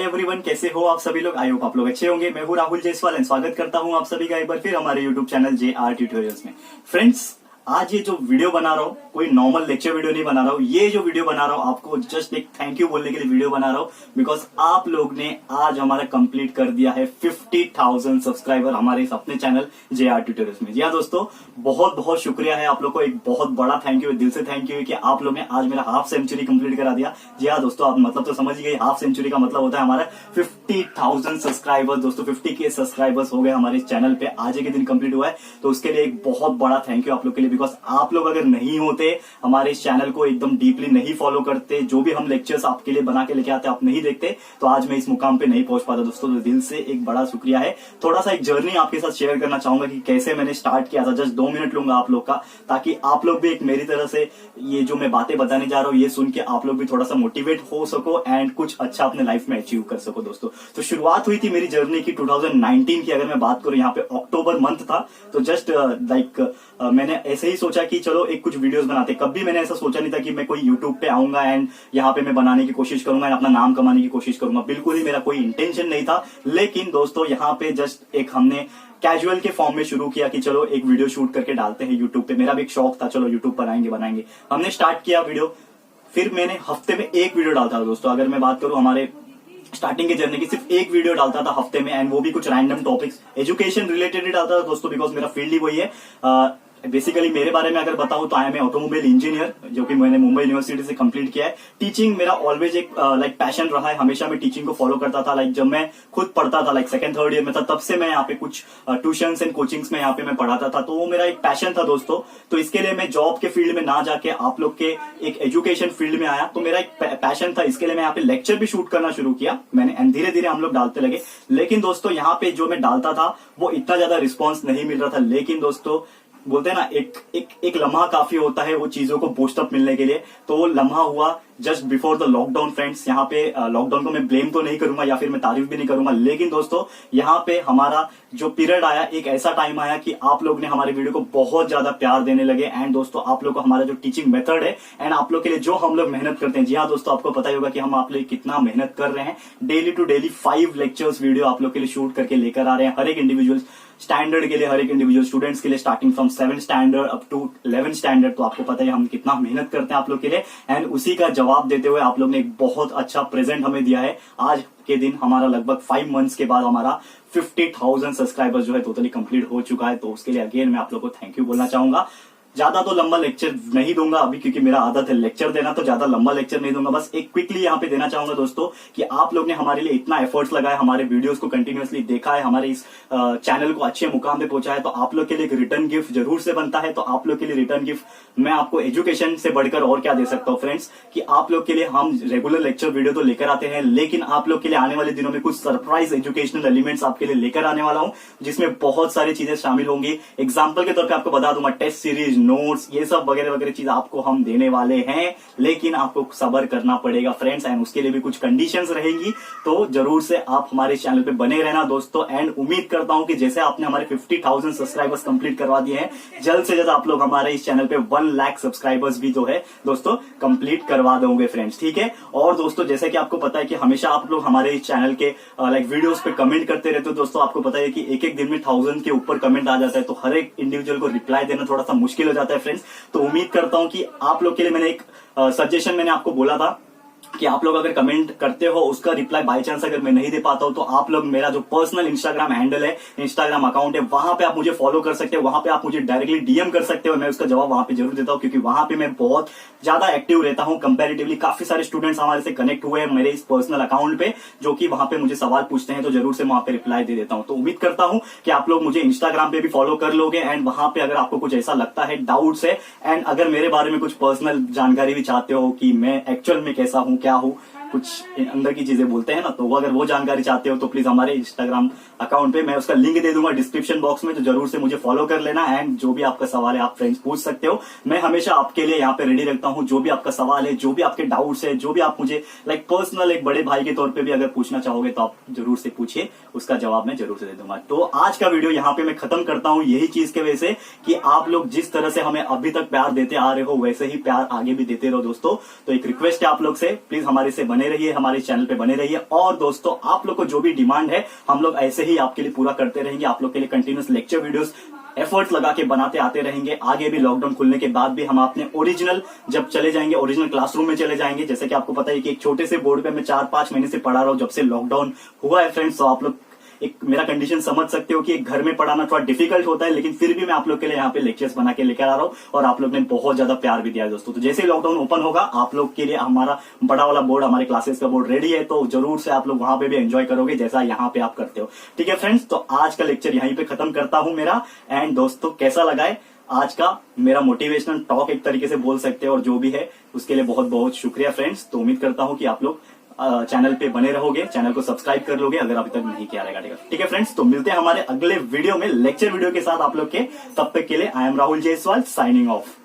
Hi everyone, कैसे हो आप सभी लोग। आई होप आप लोग अच्छे होंगे। मैं हूँ राहुल जायसवाल एंड स्वागत करता हूँ आप सभी का एक बार फिर हमारे यूट्यूब चैनल Jrtutorials में। फ्रेंड्स, आज ये जो वीडियो बना रहा हूँ कोई नॉर्मल लेक्चर वीडियो नहीं बना रहा हूँ। ये जो वीडियो बना रहा हूँ आपको जस्ट एक थैंक यू बोलने के लिए वीडियो बना रहा हूँ, बिकॉज आप लोग ने आज हमारा कंप्लीट कर दिया है 50,000 सब्सक्राइबर हमारे इस अपने चैनल Jrtutorials में। जी हाँ दोस्तों, बहुत बहुत शुक्रिया है आप लोग को, एक बहुत बड़ा थैंक यू, दिल से थैंक यू कि आप लोग ने आज मेरा हाफ सेंचुरी कंप्लीट करा दिया। जी हाँ दोस्तों, आप मतलब तो समझ गए, हाफ सेंचुरी का मतलब होता है हमारा 50,000 सब्सक्राइबर्स। दोस्तों 50K सब्सक्राइबर्स हो गए हमारे इस चैनल पे, आज के दिन कंप्लीट हुआ है। तो उसके लिए एक बहुत बड़ा थैंक यू आप लोग के लिए, बिकॉज आप लोग अगर नहीं होते, हमारे इस चैनल को एकदम डीपली नहीं फॉलो करते, जो भी हम लेक्चर्स आपके लिए बना के लेके आते आप नहीं देखते, तो आज मैं इस मुकाम पे नहीं पहुंच पाता। दोस्तों तो दिल से एक बड़ा शुक्रिया है। थोड़ा सा एक जर्नी आपके साथ शेयर करना चाहूंगा कि कैसे मैंने स्टार्ट किया था। जस्ट 2 मिनट लूंगा आप लोग का, ताकि आप लोग भी एक मेरी तरह से ये जो मैं बातें बताने जा रहा हूँ ये सुन के आप लोग भी थोड़ा सा मोटिवेट हो सको एंड कुछ अच्छा अपने लाइफ में अचीव कर सको। दोस्तों तो शुरुआत हुई थी मेरी जर्नी की 2019 की। अगर मैं बात करूं, यहाँ पे अक्टूबर मंथ था, तो जस्ट मैंने ऐसे ही सोचा कि चलो एक कुछ वीडियोस बनाते। कभी मैंने ऐसा सोचा नहीं था कि मैं कोई यूट्यूब पे आऊंगा एंड यहाँ पे मैं बनाने की कोशिश करूंगा एंड अपना नाम कमाने की कोशिश करूंगा। बिल्कुल ही मेरा कोई इंटेंशन नहीं था। लेकिन दोस्तों यहाँ पे जस्ट एक हमने कैजुअल के फॉर्म में शुरू किया कि चलो एक वीडियो शूट करके डालते हैं यूट्यूब पे। मेरा भी एक शौक था, चलो यूट्यूब पर बनाएंगे। हमने स्टार्ट किया वीडियो, फिर मैंने हफ्ते में एक वीडियो डालता था। दोस्तों अगर मैं बात करूं हमारे स्टार्टिंग के जर्नी की, सिर्फ एक वीडियो डालता था हफ्ते में, एंड वो भी कुछ रैंडम टॉपिक्स एजुकेशन रिलेटेड ही डालता था दोस्तों, बिकॉज मेरा फील्ड ही वही है। बेसिकली मेरे बारे में अगर बताऊं तो आई एम ऑटोमोबाइल इंजीनियर, जो कि मैंने मुंबई यूनिवर्सिटी से कंप्लीट किया है। टीचिंग मेरा ऑलवेज एक पैशन रहा है, हमेशा मैं टीचिंग को फॉलो करता था। जब मैं खुद पढ़ता था, सेकंड थर्ड ईयर में था, तब से मैं यहाँ पे कुछ ट्यूशंस एंड कोचिंग्स में यहाँ पे मैं पढ़ाता था। तो वो मेरा एक पैशन था दोस्तों। तो इसके लिए मैं जॉब के फील्ड में ना जाके आप लोग के एक एजुकेशन फील्ड में आया। तो मेरा एक पैशन था, इसके लिए मैं यहाँ पे लेक्चर भी शूट करना शुरू किया मैंने, एंड धीरे धीरे हम लोग डालते लगे। लेकिन दोस्तों यहाँ पे जो मैं डालता था वो इतना ज्यादा रिस्पॉन्स नहीं मिल रहा था। लेकिन दोस्तों बोलते हैं ना, एक लम्हा काफी होता है वो चीजों को बूस्ट अप मिलने के लिए। तो वो लम्हा हुआ just before the lockdown. Friends, यहाँ पे लॉकडाउन को मैं ब्लेम तो नहीं करूंगा या फिर मैं तारीफ भी नहीं करूंगा, लेकिन दोस्तों यहाँ पे हमारा जो पीरियड आया, एक ऐसा टाइम आया कि आप लोग ने हमारे वीडियो को बहुत ज्यादा प्यार देने लगे। एंड दोस्तों आप लोग को हमारा जो टीचिंग मेथड है एंड आप लोग के लिए जो हम लोग मेहनत करते हैं, जी हाँ दोस्तों आपको पता ही होगा कि हम आप लोग कितना मेहनत कर रहे हैं। Daily to daily 5 lectures video आप लोग के लिए शूट करके लेकर आ रहे हैं, हर एक इंडिविजुअल स्टैंडर्ड के लिए, हर एक इंडिविजुअल स्टूडेंट्स के लिए, starting from 7 standard up to 11 standard. तो आपको पता है हम कितना मेहनत करते हैं आप लोग के लिए, एंड उसी का जवाब देते हुए आप लोग ने एक बहुत अच्छा प्रेजेंट हमें दिया है। आज के दिन हमारा लगभग 5 मंथ्स के बाद हमारा 50,000 सब्सक्राइबर्स जो है टोटली कंप्लीट हो चुका है। तो उसके लिए अगेन मैं आप लोग को थैंक यू बोलना चाहूंगा। ज्यादा तो लंबा लेक्चर नहीं दूंगा अभी, क्योंकि मेरा आदत है लेक्चर देना, तो ज्यादा लंबा लेक्चर नहीं दूंगा। बस एक क्विकली यहाँ पे देना चाहूंगा दोस्तों कि आप लोग ने हमारे लिए इतना एफर्ट्स लगाया, हमारे वीडियोस को कंटिन्यूअसली देखा है, हमारे इस चैनल को अच्छे मुकाम पे पहुंचा है। तो आप लोग के लिए एक रिटर्न गिफ्ट जरूर से बनता है। तो आप लोग के लिए रिटर्न गिफ्ट मैं आपको एजुकेशन से बढ़कर और क्या दे सकता हूँ फ्रेंड्स, कि आप लोग के लिए हम रेगुलर लेक्चर वीडियो तो लेकर आते हैं, लेकिन आप लोग के लिए आने वाले दिनों में कुछ सरप्राइज एजुकेशनल एलिमेंट्स आपके लिए लेकर आने वाला हूँ, जिसमें बहुत सारी चीजें शामिल होंगी। एग्जाम्पल के तौर पर आपको बता दूंगा, टेस्ट सीरीज, नोट्स, ये सब वगैरह वगैरह चीज आपको हम देने वाले हैं। लेकिन आपको सब्र करना पड़ेगा फ्रेंड्स, एंड उसके लिए भी कुछ कंडीशंस रहेंगी। तो जरूर से आप हमारे चैनल पे बने रहना दोस्तों। एंड उम्मीद करता हूं कि जैसे आपने हमारे 50,000 सब्सक्राइबर्स कंप्लीट करवा दिए हैं, जल्द से जल्द आप लोग हमारे इस चैनल पे 1 लाख सब्सक्राइबर्स भी जो है दोस्तों कंप्लीट करवा दोगे फ्रेंड्स, ठीक है। और दोस्तों जैसे कि आपको पता है कि हमेशा आप लोग हमारे इस चैनल के वीडियोस पे कमेंट करते रहते हो दोस्तों। आपको पता है कि एक एक दिन में 1000 के ऊपर कमेंट आ जाता है, तो हर एक इंडिविजुअल को रिप्लाई देना थोड़ा सा मुश्किल हो जाता है फ्रेंड्स। तो उम्मीद करता हूं कि आप लोग के लिए मैंने एक सजेशन मैंने आपको बोला था कि आप लोग अगर कमेंट करते हो, उसका रिप्लाई बाय चांस अगर मैं नहीं दे पाता हूं, तो आप लोग मेरा जो पर्सनल इंस्टाग्राम हैंडल है, इंस्टाग्राम अकाउंट है, वहां पे आप मुझे फॉलो कर सकते हो, वहां पे आप मुझे डायरेक्टली डीएम कर सकते हो। मैं उसका जवाब वहां पे जरूर देता हूं, क्योंकि वहां पे मैं बहुत ज्यादा एक्टिव रहता हूं कंपैरेटिवली। काफी सारे स्टूडेंट्स हमारे से कनेक्ट हुए हैं मेरे इस पर्सनल अकाउंट पे, जो कि वहां पे मुझे सवाल पूछते हैं, तो जरूर से वहां पे रिप्लाई दे देता हूं। तो उम्मीद करता हूं कि आप लोग मुझे इंस्टाग्राम पे भी फॉलो कर लोगे, एंड वहां पे अगर आपको कुछ ऐसा लगता है, डाउट्स है, एंड अगर मेरे बारे में कुछ पर्सनल जानकारी भी चाहते हो कि मैं एक्चुअल में कैसा हूं, क्या हूं, कुछ अंदर की चीजें बोलते हैं ना, तो वो अगर वो जानकारी चाहते हो तो प्लीज हमारे इंस्टाग्राम अकाउंट पे मैं उसका लिंक दे दूंगा डिस्क्रिप्शन बॉक्स में, तो जरूर से मुझे फॉलो कर लेना। एंड जो भी आपका सवाल है आप फ्रेंड्स पूछ सकते हो, मैं हमेशा आपके लिए यहाँ पे रेडी रखता हूँ। जो भी आपका सवाल है, जो भी आपके डाउट्स है, जो भी आप मुझे पर्सनल एक बड़े भाई के तौर पे भी अगर पूछना चाहोगे तो आप जरूर से पूछिए, उसका जवाब मैं जरूर से दे दूंगा। तो आज का वीडियो यहाँ पे मैं खत्म करता हूँ यही चीज के वजह से कि आप लोग जिस तरह से हमें अभी तक प्यार देते आ रहे हो, वैसे ही प्यार आगे भी देते रहो दोस्तों। तो एक रिक्वेस्ट है आप लोग से, प्लीज हमारे से बने बने रहिए, हमारे चैनल पे बने रहिए। और दोस्तों आप लोग को जो भी डिमांड है हम लोग ऐसे ही आपके लिए पूरा करते रहेंगे। आप लोग के लिए कंटिन्यूस लेक्चर वीडियोस एफर्ट्स लगा के बनाते आते रहेंगे। आगे भी लॉकडाउन खुलने के बाद भी हम अपने ओरिजिनल जब चले जाएंगे, ओरिजिनल क्लासरूम में चले जाएंगे। जैसे कि आपको पता है कि एक छोटे से बोर्ड पे मैं 4-5 महीने से पढ़ा रहा हूं जब से लॉकडाउन हुआ है फ्रेंड्स। तो आप लोग एक मेरा कंडीशन समझ सकते हो कि एक घर में पढ़ाना थोड़ा डिफिकल्ट होता है, लेकिन फिर भी मैं आप लोग के लिए यहाँ पे लेक्चर्स बना के लेकर आ रहा हूँ और आप लोग ने बहुत ज्यादा प्यार भी दिया है दोस्तों। तो जैसे ही लॉकडाउन ओपन होगा आप लोग के लिए हमारा बड़ा वाला बोर्ड, हमारे क्लासेस का बोर्ड रेडी है, तो जरूर से आप लोग वहां पे भी एंजॉय करोगे जैसा यहाँ पे आप करते हो। ठीक है फ्रेंड्स, तो आज का लेक्चर यहीं पे खत्म करता हूँ मेरा। एंड दोस्तों कैसा लगा है आज का मेरा मोटिवेशनल टॉक एक तरीके से बोल सकते हो, और जो भी है उसके लिए बहुत बहुत शुक्रिया फ्रेंड्स। तो उम्मीद करता हूँ कि आप लोग चैनल पे बने रहोगे, चैनल को सब्सक्राइब कर लोगे अगर अभी तक नहीं किया रहेगा। ठीक है फ्रेंड्स, तो मिलते हैं हमारे अगले वीडियो में लेक्चर वीडियो के साथ आप लोग के। तब तक के लिए I am Rahul Jaiswal signing off.